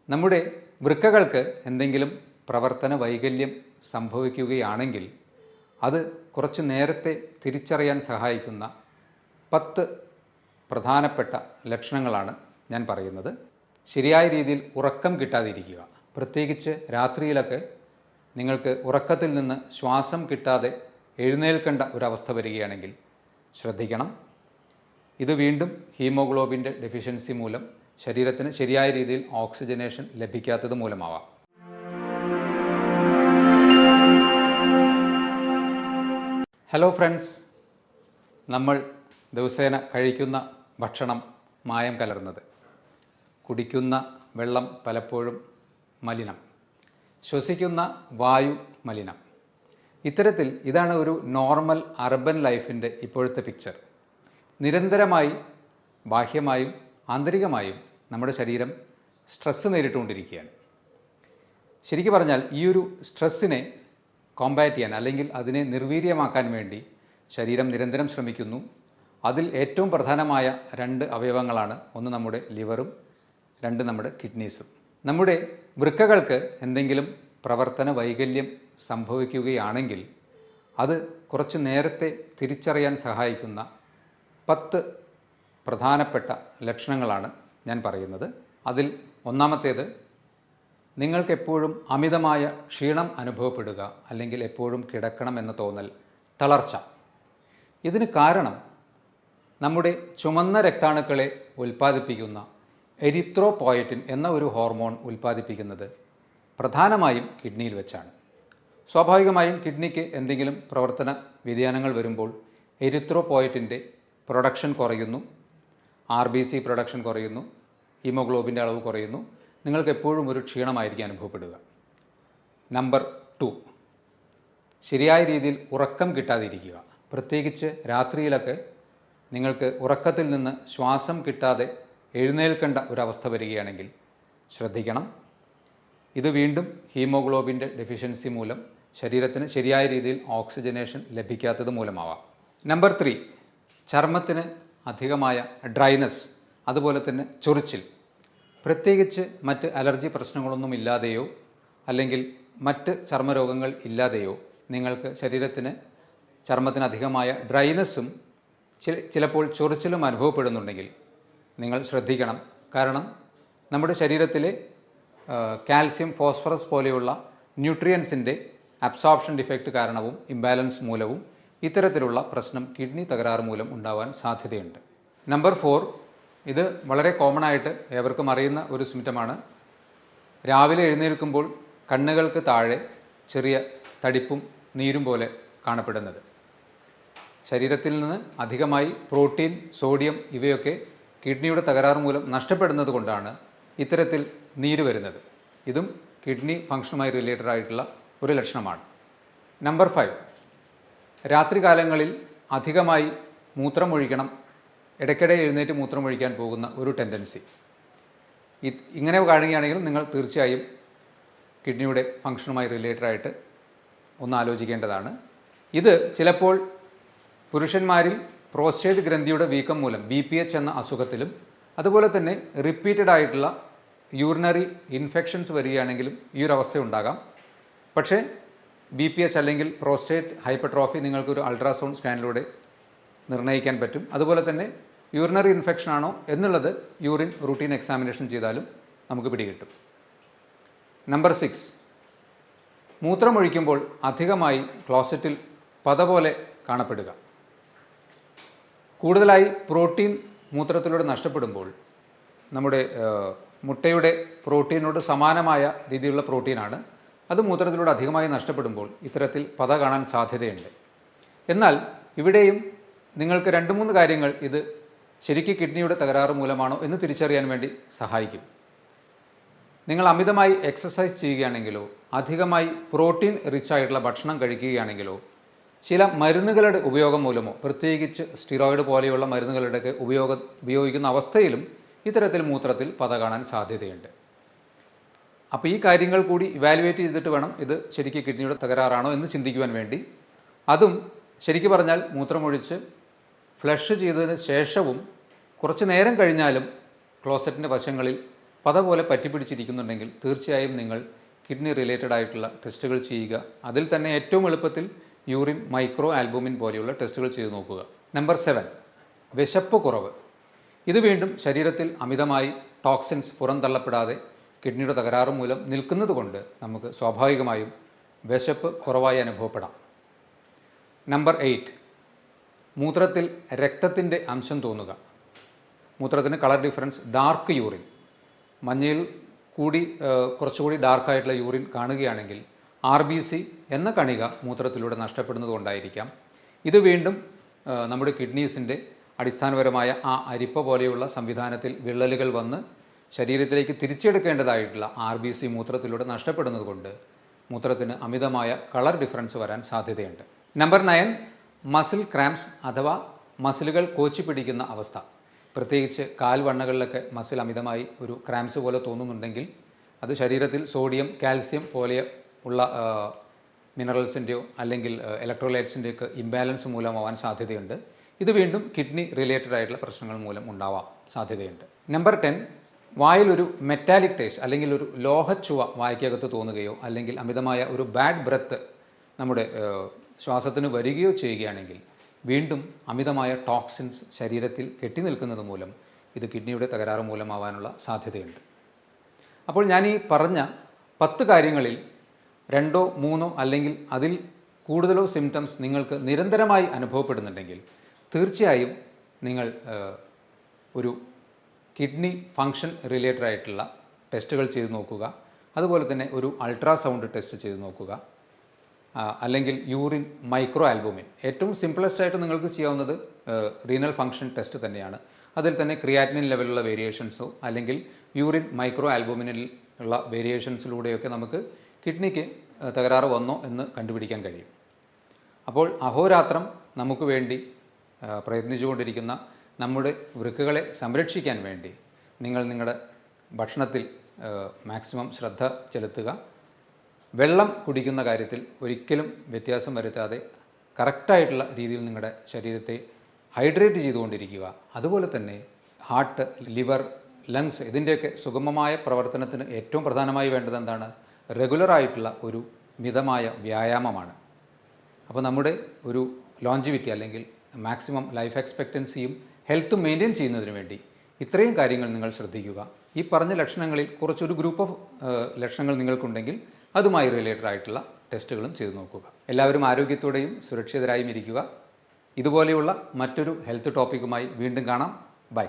നമ്മുടെ വൃക്കകൾക്ക് എന്തെങ്കിലും പ്രവർത്തന വൈകല്യം സംഭവിക്കുകയാണെങ്കിൽ അത് കുറച്ച് നേരത്തെ തിരിച്ചറിയാൻ സഹായിക്കുന്ന 10 പ്രധാനപ്പെട്ട ലക്ഷണങ്ങളാണ് ഞാൻ പറയുന്നത്. ശരിയായ രീതിയിൽ ഉറക്കം കിട്ടാതിരിക്കുക, പ്രത്യേകിച്ച് രാത്രിയിലൊക്കെ നിങ്ങൾക്ക് ഉറക്കത്തിൽ നിന്ന് ശ്വാസം കിട്ടാതെ എഴുന്നേൽക്കേണ്ട ഒരവസ്ഥ വരികയാണെങ്കിൽ ശ്രദ്ധിക്കണം. ഇത് വീണ്ടും ഹീമോഗ്ലോബിൻ്റെ ഡെഫിഷ്യൻസി മൂലം ശരീരത്തിന് ശരിയായ രീതിയിൽ ഓക്സിജനേഷൻ ലഭിക്കാത്തത് മൂലമാവാം. ഹലോ ഫ്രണ്ട്സ്, നമ്മൾ ദിവസേന കഴിക്കുന്ന ഭക്ഷണം മായം കലർന്നത്, കുടിക്കുന്ന വെള്ളം പലപ്പോഴും മലിനം, ശ്വസിക്കുന്ന വായു മലിനം. ഇത്തരത്തിൽ ഇതാണ് ഒരു നോർമൽ അർബൻ ലൈഫിൻ്റെ ഇപ്പോഴത്തെ പിക്ചർ. നിരന്തരമായി ബാഹ്യമായും ആന്തരികമായും നമ്മുടെ ശരീരം സ്ട്രെസ്സ് നേരിട്ടുകൊണ്ടിരിക്കുകയാണ്. ശരിക്കും പറഞ്ഞാൽ ഈ ഒരു സ്ട്രെസ്സിനെ കോമ്പാറ്റ് ചെയ്യാൻ അല്ലെങ്കിൽ അതിനെ നിർവീര്യമാക്കാൻ വേണ്ടി ശരീരം നിരന്തരം ശ്രമിക്കുന്നു. അതിൽ ഏറ്റവും പ്രധാനമായ 2 അവയവങ്ങളാണ്, ഒന്ന് നമ്മുടെ ലിവറും 2 നമ്മുടെ കിഡ്നീസും. നമ്മുടെ വൃക്കകൾക്ക് എന്തെങ്കിലും പ്രവർത്തന വൈകല്യം സംഭവിക്കുകയാണെങ്കിൽ അത് കുറച്ച് നേരത്തെ തിരിച്ചറിയാൻ സഹായിക്കുന്ന 10 പ്രധാനപ്പെട്ട ലക്ഷണങ്ങളാണ് ഞാൻ പറയുന്നത്. അതിൽ ഒന്നാമത്തേത്, നിങ്ങൾക്കെപ്പോഴും അമിതമായ ക്ഷീണം അനുഭവപ്പെടുക, അല്ലെങ്കിൽ എപ്പോഴും കിടക്കണം എന്ന തോന്നൽ, തളർച്ച. ഇതിന് കാരണം നമ്മുടെ ചുമന്ന രക്താണുക്കളെ ഉൽപ്പാദിപ്പിക്കുന്ന എരിത്രോപോയറ്റിൻ എന്ന ഒരു ഹോർമോൺ ഉൽപ്പാദിപ്പിക്കുന്നത് പ്രധാനമായും കിഡ്നിയിൽ വെച്ചാണ്. സ്വാഭാവികമായും കിഡ്നിക്ക് എന്തെങ്കിലും പ്രവർത്തന വ്യതിയാനങ്ങൾ വരുമ്പോൾ എരിത്രോപോയറ്റിൻ്റെ പ്രൊഡക്ഷൻ കുറയുന്നു, RBC പ്രൊഡക്ഷൻ കുറയുന്നു, ഹീമോഗ്ലോബിൻ്റെ അളവ് കുറയുന്നു. നിങ്ങൾക്ക് എപ്പോഴും ഒരു ക്ഷീണമായിരിക്കും അനുഭവപ്പെടുക. നമ്പർ 2, ശരിയായ രീതിയിൽ ഉറക്കം കിട്ടാതിരിക്കുക, പ്രത്യേകിച്ച് രാത്രിയിലൊക്കെ നിങ്ങൾക്ക് ഉറക്കത്തിൽ നിന്ന് ശ്വാസം കിട്ടാതെ എഴുന്നേൽക്കേണ്ട ഒരവസ്ഥ വരികയാണെങ്കിൽ ശ്രദ്ധിക്കണം. ഇത് വീണ്ടും ഹീമോഗ്ലോബിൻ്റെ ഡെഫിഷ്യൻസി മൂലം ശരീരത്തിന് ശരിയായ രീതിയിൽ ഓക്സിജനേഷൻ ലഭിക്കാത്തത് മൂലമാവാം. നമ്പർ 3, ചർമ്മത്തിന് അധികമായ ഡ്രൈനസ്, അതുപോലെ തന്നെ ചൊറിച്ചിൽ. പ്രത്യേകിച്ച് മറ്റ് അലർജി പ്രശ്നങ്ങളൊന്നും ഇല്ലാതെയോ അല്ലെങ്കിൽ മറ്റ് ചർമ്മരോഗങ്ങൾ ഇല്ലാതെയോ നിങ്ങൾക്ക് ചർമ്മത്തിന് അധികമായ ഡ്രൈനസ്സും ചിലപ്പോൾ ചൊറിച്ചിലും അനുഭവപ്പെടുന്നുണ്ടെങ്കിൽ നിങ്ങൾ ശ്രദ്ധിക്കണം. കാരണം നമ്മുടെ ശരീരത്തിലെ കാൽസ്യം, ഫോസ്ഫറസ് പോലെയുള്ള ന്യൂട്രിയൻസിൻ്റെ അബ്സോർപ്ഷൻ ഡിഫക്റ്റ് കാരണവും ഇംബാലൻസ് മൂലവും ഇത്തരത്തിലുള്ള പ്രശ്നം കിഡ്നി തകരാറ് മൂലം ഉണ്ടാവാൻ സാധ്യതയുണ്ട്. നമ്പർ 4, ഇത് വളരെ കോമൺ ആയിട്ട് ഏവർക്കും അറിയുന്ന ഒരു സിംറ്റമാണ്. രാവിലെ എഴുന്നേൽക്കുമ്പോൾ കണ്ണുകൾക്ക് താഴെ ചെറിയ തടിപ്പും നീരും പോലെ കാണപ്പെടുന്നത്. ശരീരത്തിൽ നിന്ന് അധികമായി പ്രോട്ടീൻ, സോഡിയം ഇവയൊക്കെ കിഡ്നിയുടെ തകരാറ് മൂലം നഷ്ടപ്പെടുന്നത് കൊണ്ടാണ് ഇത്തരത്തിൽ നീര് വരുന്നത്. ഇതും കിഡ്നി ഫംഗ്ഷനുമായി റിലേറ്റഡ് ആയിട്ടുള്ള ഒരു ലക്ഷണമാണ്. നമ്പർ 5, രാത്രികാലങ്ങളിൽ അധികമായി മൂത്രമൊഴിക്കണം, ഇടയ്ക്കിടെ എഴുന്നേറ്റ് മൂത്രമൊഴിക്കാൻ പോകുന്ന ഒരു ടെൻഡൻസി. ഇങ്ങനെ കാണുകയാണെങ്കിൽ നിങ്ങൾ തീർച്ചയായും കിഡ്നിയുടെ ഫംഗ്ഷനുമായി റിലേറ്റഡ് ആയിട്ട് ഒന്ന് ആലോചിക്കേണ്ടതാണ്. ഇത് ചിലപ്പോൾ പുരുഷന്മാരിൽ പ്രോസ്റ്റേറ്റ് ഗ്രന്ഥിയുടെ വീക്കം മൂലം BPH എന്ന അസുഖത്തിലും, അതുപോലെ തന്നെ റിപ്പീറ്റഡ് ആയിട്ടുള്ള യൂറിനറി ഇൻഫെക്ഷൻസ് വരികയാണെങ്കിലും ഈ ഒരു അവസ്ഥ ഉണ്ടാകാം. പക്ഷേ BPH അല്ലെങ്കിൽ പ്രോസ്റ്റേറ്റ് ഹൈപ്പർട്രോഫി നിങ്ങൾക്കൊരു അൾട്രാസൗണ്ട് സ്കാനിലൂടെ നിർണ്ണയിക്കാൻ പറ്റും. അതുപോലെ തന്നെ യൂറിനറി ഇൻഫെക്ഷൻ ആണോ എന്നുള്ളത് യൂറിൻ റൂട്ടീൻ എക്സാമിനേഷൻ ചെയ്താലും നമുക്ക് പിടികിട്ടും. നമ്പർ 6, മൂത്രമൊഴിക്കുമ്പോൾ അധികമായി ക്ലോസറ്റിൽ പത പോലെ കാണപ്പെടുക. കൂടുതലായി പ്രോട്ടീൻ മൂത്രത്തിലൂടെ നഷ്ടപ്പെടുമ്പോൾ, നമ്മുടെ മുട്ടയുടെ പ്രോട്ടീനോട് സമാനമായ രീതിയിലുള്ള പ്രോട്ടീനാണ്, അത് മൂത്രത്തിലൂടെ അധികമായി നഷ്ടപ്പെടുമ്പോൾ ഇത്തരത്തിൽ പത കാണാൻ സാധ്യതയുണ്ട്. എന്നാൽ ഇവിടെയും നിങ്ങൾക്ക് 2-3 കാര്യങ്ങൾ ഇത് ശരിക്കും കിഡ്നിയുടെ തകരാറ് മൂലമാണോ എന്ന് തിരിച്ചറിയാൻ വേണ്ടി സഹായിക്കും. നിങ്ങൾ അമിതമായി എക്സസൈസ് ചെയ്യുകയാണെങ്കിലോ അധികമായി പ്രോട്ടീൻ റിച്ച് ആയിട്ടുള്ള ഭക്ഷണം കഴിക്കുകയാണെങ്കിലോ ചില മരുന്നുകളുടെ ഉപയോഗം മൂലമോ, പ്രത്യേകിച്ച് സ്റ്റിറോയിഡ് പോലെയുള്ള മരുന്നുകളുടെയൊക്കെ ഉപയോഗിക്കുന്ന അവസ്ഥയിലും ഇത്തരത്തിൽ മൂത്രത്തിൽ പത കാണാൻ സാധ്യതയുണ്ട്. അപ്പോൾ ഈ കാര്യങ്ങൾ കൂടി ഇവാലുവേറ്റ് ചെയ്തിട്ട് വേണം ഇത് ശരിക്കും കിഡ്നിയുടെ തകരാറാണോ എന്ന് ചിന്തിക്കുവാൻ വേണ്ടി. അതും ശരിക്കും പറഞ്ഞാൽ മൂത്രമൊഴിച്ച് ഫ്ലഷ് ചെയ്തതിന് ശേഷവും കുറച്ച് നേരം കഴിഞ്ഞാലും ക്ലോസറ്റിൻ്റെ വശങ്ങളിൽ പത പോലെ പറ്റിപ്പിടിച്ചിരിക്കുന്നുണ്ടെങ്കിൽ തീർച്ചയായും നിങ്ങൾ കിഡ്നി റിലേറ്റഡ് ആയിട്ടുള്ള ടെസ്റ്റുകൾ ചെയ്യുക. അതിൽ തന്നെ ഏറ്റവും എളുപ്പത്തിൽ യൂറിൻ മൈക്രോ ആൽബുമിൻ പോലെയുള്ള ടെസ്റ്റുകൾ ചെയ്തു നോക്കുക. നമ്പർ 7, വിശപ്പ് കുറവ്. ഇത് വീണ്ടും ശരീരത്തിൽ അമിതമായി ടോക്സിൻസ് പുറന്തള്ളപ്പെടാതെ കിഡ്നിയുടെ തകരാറ് മൂലം നിൽക്കുന്നത് കൊണ്ട് നമുക്ക് സ്വാഭാവികമായും വിശപ്പ് കുറവായി അനുഭവപ്പെടാം. നമ്പർ 8, മൂത്രത്തിൽ രക്തത്തിൻ്റെ അംശം തോന്നുക. മൂത്രത്തിന് കളർ ഡിഫറൻസ്, ഡാർക്ക് യൂറിൻ, മഞ്ഞയിൽ കൂടി കുറച്ചുകൂടി ഡാർക്കായിട്ടുള്ള യൂറിൻ കാണുകയാണെങ്കിൽ RBC എന്ന കണിക മൂത്രത്തിലൂടെ നഷ്ടപ്പെടുന്നത് കൊണ്ടായിരിക്കാം. ഇത് വീണ്ടും നമ്മുടെ കിഡ്നീസിൻ്റെ അടിസ്ഥാനപരമായ ആ അരിപ്പ പോലെയുള്ള സംവിധാനത്തിൽ വിള്ളലുകൾ വന്ന് ശരീരത്തിലേക്ക് തിരിച്ചെടുക്കേണ്ടതായിട്ടുള്ള RBC മൂത്രത്തിലൂടെ നഷ്ടപ്പെടുന്നത് കൊണ്ട് മൂത്രത്തിന് അമിതമായ കളർ ഡിഫറൻസ് വരാൻ സാധ്യതയുണ്ട്. നമ്പർ 9, മസിൽ ക്രാംസ് അഥവാ മസിലുകൾ കോച്ചി പിടിക്കുന്ന അവസ്ഥ. പ്രത്യേകിച്ച് കാൽവണ്ണകളിലൊക്കെ മസിൽ അമിതമായി ഒരു ക്രാംസ് പോലെ തോന്നുന്നുണ്ടെങ്കിൽ അത് ശരീരത്തിൽ സോഡിയം, കാൽസ്യം പോലെ ഉള്ള മിനറൽസിൻ്റെയോ അല്ലെങ്കിൽ ഇലക്ട്രോലൈറ്റ്സിൻ്റെയൊക്കെ ഇംബാലൻസ് മൂലമാവാൻ സാധ്യതയുണ്ട്. ഇത് വീണ്ടും കിഡ്നി റിലേറ്റഡ് ആയിട്ടുള്ള പ്രശ്നങ്ങൾ മൂലം ഉണ്ടാവാൻ സാധ്യതയുണ്ട്. നമ്പർ 10, വായിലൊരു മെറ്റാലിക് ടേസ്റ്റ് അല്ലെങ്കിൽ ഒരു ലോഹച്ചുവ വായ്ക്കകത്ത് തോന്നുകയോ അല്ലെങ്കിൽ അമിതമായ ഒരു ബാഡ് ബ്രെത്ത് നമ്മുടെ ശ്വാസത്തിന് വരികയോ ചെയ്യുകയാണെങ്കിൽ വീണ്ടും അമിതമായ ടോക്സിൻസ് ശരീരത്തിൽ കെട്ടി നിൽക്കുന്നത് മൂലം ഇത് കിഡ്നിയുടെ തകരാറ് മൂലമാവാനുള്ള സാധ്യതയുണ്ട്. അപ്പോൾ ഞാൻ ഈ പറഞ്ഞ 10 കാര്യങ്ങളിൽ 2 3 അല്ലെങ്കിൽ അതിൽ കൂടുതലോ സിംറ്റംസ് നിങ്ങൾക്ക് നിരന്തരമായി അനുഭവപ്പെടുന്നുണ്ടെങ്കിൽ തീർച്ചയായും നിങ്ങൾ ഒരു കിഡ്നി ഫങ്ഷൻ റിലേറ്റഡ് ആയിട്ടുള്ള ടെസ്റ്റുകൾ ചെയ്ത് നോക്കുക. അതുപോലെ തന്നെ ഒരു അൾട്രാസൗണ്ട് ടെസ്റ്റ് ചെയ്ത് നോക്കുക. അല്ലെങ്കിൽ യൂറിൻ മൈക്രോ ആൽബുമിൻ, ഏറ്റവും സിംപിളസ്റ്റ് ആയിട്ട് നിങ്ങൾക്ക് ചെയ്യാവുന്നത് റീനൽ ഫങ്ഷൻ ടെസ്റ്റ് തന്നെയാണ്. അതിൽ തന്നെ ക്രിയാറ്റിനിൻ ലെവലുള്ള വേരിയേഷൻസോ അല്ലെങ്കിൽ യൂറിൻ മൈക്രോ ആൽബുമിനിൽ ഉള്ള വേരിയേഷൻസിലൂടെയൊക്കെ നമുക്ക് കിഡ്നിക്ക് തകരാറ് വന്നോ എന്ന് കണ്ടുപിടിക്കാൻ കഴിയും. അപ്പോൾ അഹോരാത്രം നമുക്ക് വേണ്ടി പ്രയത്നിച്ചുകൊണ്ടിരിക്കുന്ന നമ്മുടെ വൃക്കകളെ സംരക്ഷിക്കാൻ വേണ്ടി നിങ്ങൾ നിങ്ങളുടെ ഭക്ഷണത്തിൽ മാക്സിമം ശ്രദ്ധ ചെലുത്തുക. വെള്ളം കുടിക്കുന്ന കാര്യത്തിൽ ഒരിക്കലും വ്യത്യാസം വരുത്താതെ കറക്റ്റായിട്ടുള്ള രീതിയിൽ നിങ്ങളുടെ ശരീരത്തെ ഹൈഡ്രേറ്റ് ചെയ്തുകൊണ്ടിരിക്കുക. അതുപോലെ തന്നെ ഹാർട്ട്, ലിവർ, ലങ്സ് ഇതിൻ്റെയൊക്കെ സുഗമമായ പ്രവർത്തനത്തിന് ഏറ്റവും പ്രധാനമായി വേണ്ടത് എന്താണ്? റെഗുലറായിട്ടുള്ള ഒരു മിതമായ വ്യായാമമാണ്. അപ്പോൾ നമ്മുടെ ഒരു ലോഞ്ചിവിറ്റി അല്ലെങ്കിൽ മാക്സിമം ലൈഫ് എക്സ്പെക്റ്റൻസിയും ഹെൽത്തും മെയിൻറ്റെയിൻ ചെയ്യുന്നതിന് വേണ്ടി ഇത്രയും കാര്യങ്ങൾ നിങ്ങൾ ശ്രദ്ധിക്കുക. ഈ പറഞ്ഞ ലക്ഷണങ്ങളിൽ കുറച്ചൊരു ഗ്രൂപ്പ് ഓഫ് ലക്ഷണങ്ങൾ നിങ്ങൾക്കുണ്ടെങ്കിൽ അതുമായി റിലേറ്റഡ് ആയിട്ടുള്ള ടെസ്റ്റുകളും ചെയ്തു നോക്കുക. എല്ലാവരും ആരോഗ്യത്തോടെയും സുരക്ഷിതരായും ഇരിക്കുക. ഇതുപോലെയുള്ള മറ്റൊരു ഹെൽത്ത് ടോപ്പിക്കുമായി വീണ്ടും കാണാം. ബൈ.